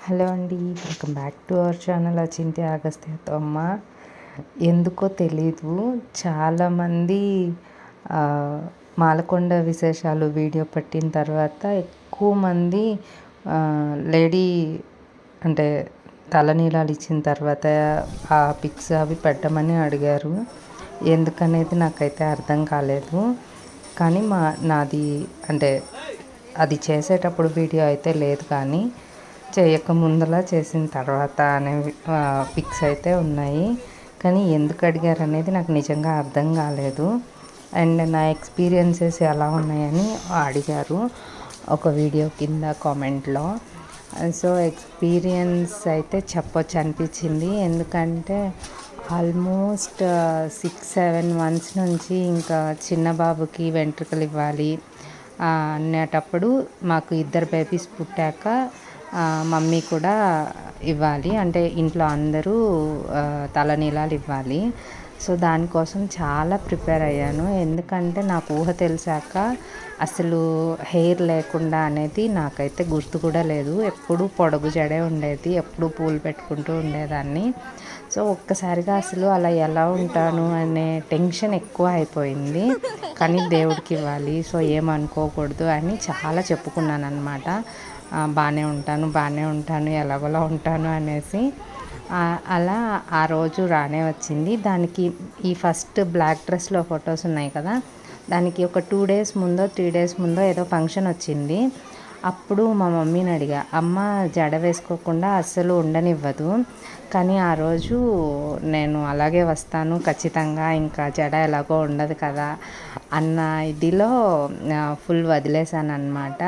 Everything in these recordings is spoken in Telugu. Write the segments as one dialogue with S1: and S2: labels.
S1: హలో అండి, welcome back to our channel Achintya అగస్త్యతో అమ్మ. ఎందుకో తెలీదు, చాలామంది మాలకొండ విశేషాలు వీడియో పెట్టిన తర్వాత ఎక్కువ మంది లేడీ అంటే తలనీలాలు ఇచ్చిన తర్వాత ఆ పిక్స్ అవి పెట్టమని అడిగారు. ఎందుకనేది నాకైతే అర్థం కాలేదు. కానీ నాది అంటే అది చేసేటప్పుడు వీడియో అయితే లేదు, కానీ చేయక ముందలా చేసిన తర్వాత అనే పిక్స్ అయితే ఉన్నాయి. కానీ ఎందుకు అడిగారు అనేది నాకు నిజంగా అర్థం కాలేదు. అండ్ నా ఎక్స్పీరియన్సెస్ ఎలా ఉన్నాయని అడిగారు ఒక వీడియో కింద కామెంట్లో. సో ఎక్స్పీరియన్స్ అయితే చెప్పొచ్చు అనిపించింది. ఎందుకంటే ఆల్మోస్ట్ 6-7 months నుంచి ఇంకా చిన్న బాబుకి వెంట్రుకలు ఇవ్వాలి అనేటప్పుడు మాకు 2 బేబీస్ పుట్టాక మమ్మీ కూడా ఇవ్వాలి, అంటే ఇంట్లో అందరూ తలనీలాలు ఇవ్వాలి. సో దానికోసం చాలా ప్రిపేర్ అయ్యాను. ఎందుకంటే నాకు ఊహ తెలిసాక అసలు హెయిర్ లేకుండా అనేది నాకైతే గుర్తు కూడా లేదు. ఎప్పుడూ పొడుగు జడే ఉండేది, ఎప్పుడూ పూలు పెట్టుకుంటూ ఉండేదాన్ని. సో ఒక్కసారిగా అసలు అలా ఎలా ఉంటాను అనే టెన్షన్ ఎక్కువ అయిపోయింది. కానీ దేవుడికి ఇవ్వాలి, సో ఏమనుకోకూడదు అని చాలా చెప్పుకున్నాను అనమాట. బాగానే ఉంటాను ఎలాగోలా ఉంటాను అనేసి. అలా ఆ రోజు రానే వచ్చింది. దానికి ఈ ఫస్ట్ బ్లాక్ డ్రెస్లో ఫొటోస్ ఉన్నాయి కదా, దానికి ఒక 2 days ముందో 3 days ముందో ఏదో ఫంక్షన్ వచ్చింది. అప్పుడు మా మమ్మీని అడిగా, అమ్మ జడ వేసుకోకుండా అస్సలు ఉండనివ్వదు, కానీ ఆ రోజు నేను అలాగే వస్తాను ఖచ్చితంగా, ఇంకా జడ ఎలాగో ఉండదు కదా అన్న ఇదిలో ఫుల్ వదిలేసాను అనమాట.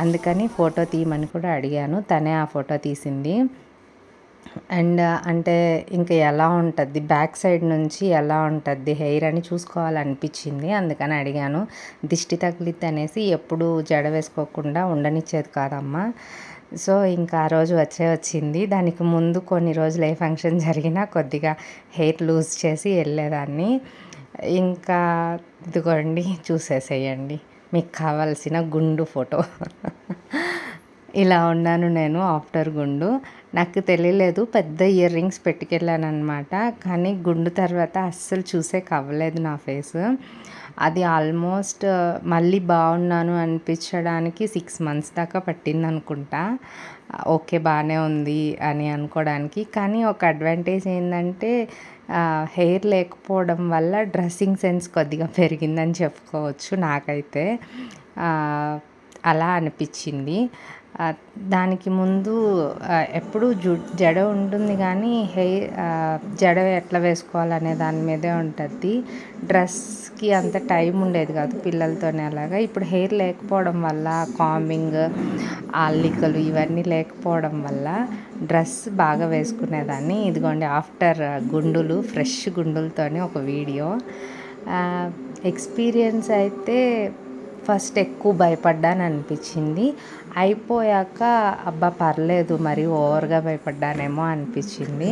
S1: అందుకని ఫోటో తీయమని కూడా అడిగాను, తనే ఆ ఫోటో తీసింది. అండ్ అంటే ఇంకా ఎలా ఉంటుంది బ్యాక్ సైడ్ నుంచి ఎలా ఉంటుంది హెయిర్ అని చూసుకోవాలనిపించింది. అందుకని అడిగాను. దిష్టి తగిలిద్ది అనేసి ఎప్పుడు జడ వేసుకోకుండా ఉండనిచ్చేది కాదమ్మా. సో ఇంకా ఆ రోజు వచ్చింది. దానికి ముందు కొన్ని రోజులు ఏ ఫంక్షన్ జరిగినా కొద్దిగా హెయిర్ లూజ్ చేసి వెళ్ళేదాన్ని. ఇంకా ఇదిగోండి, చూసేసేయండి మీకు కావాల్సిన గుండు ఫోటో. ఇలా ఉన్నాను నేను ఆఫ్టర్ గుండు. నాకు తెలియలేదు, పెద్ద ఇయర్ రింగ్స్ పెట్టుకెళ్ళాను అనమాట. కానీ గుండు తర్వాత అస్సలు చూసే అవ్వలేదు నా ఫేస్. అది ఆల్మోస్ట్ మళ్ళీ బాగున్నాను అనిపించడానికి 6 months దాకా పట్టింది అనుకుంటా. ఓకే బాగానే ఉంది అని అనుకోవడానికి. కానీ ఒక అడ్వాంటేజ్ ఏంటంటే హెయిర్ లేకపోవడం వల్ల డ్రెస్సింగ్ సెన్స్ కొద్దిగా పెరిగిందని చెప్పుకోవచ్చు. నాకైతే అలా అనిపించింది. దానికి ముందు ఎప్పుడు జడ ఉంటుంది, కానీ జడ ఎట్లా వేసుకోవాలనే దాని మీదే ఉంటుంది. డ్రెస్కి అంత టైం ఉండేది కాదు పిల్లలతోనే అలాగా. ఇప్పుడు హెయిర్ లేకపోవడం వల్ల కాంబింగ్ అల్లికలు ఇవన్నీ లేకపోవడం వల్ల డ్రెస్ బాగా వేసుకునేదాన్ని. ఇదిగోండి ఆఫ్టర్ గుండులు, ఫ్రెష్ గుండులతోనే ఒక వీడియో. ఎక్స్పీరియన్స్ అయితే ఫస్ట్ ఎక్కువ భయపడ్డాను అనిపించింది. అయిపోయాక అబ్బా పర్లేదు, మరి ఓవర్గా భయపడ్డానేమో అనిపించింది.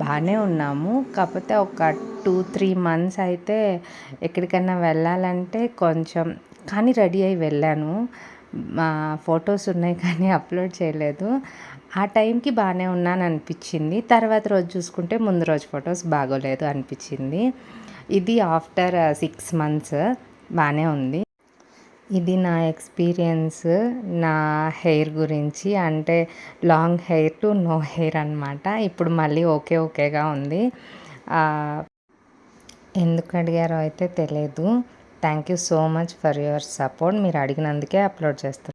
S1: బాగానే ఉన్నాము. కాకపోతే ఒక 2-3 months అయితే ఎక్కడికైనా వెళ్ళాలంటే కొంచెం, కానీ రెడీ అయ్యి వెళ్ళాను. మా ఫొటోస్ ఉన్నాయి కానీ అప్లోడ్ చేయలేదు. ఆ టైంకి బాగానే ఉన్నాను అనిపించింది. తర్వాత రోజు చూసుకుంటే ముందు రోజు ఫొటోస్ బాగోలేదు అనిపించింది. ఇది ఆఫ్టర్ 6 months బాగానే ఉంది. ఇది నా ఎక్స్పీరియన్స్ నా హెయిర్ గురించి. అంటే long hair to know hair అనమాట. ఇప్పుడు మళ్ళీ ఓకేగా ఉంది. ఎందుకు అడిగారో అయితే తెలియదు. Thank you so much for your support. మీరు అడిగినందుకే అప్లోడ్ చేస్తాను.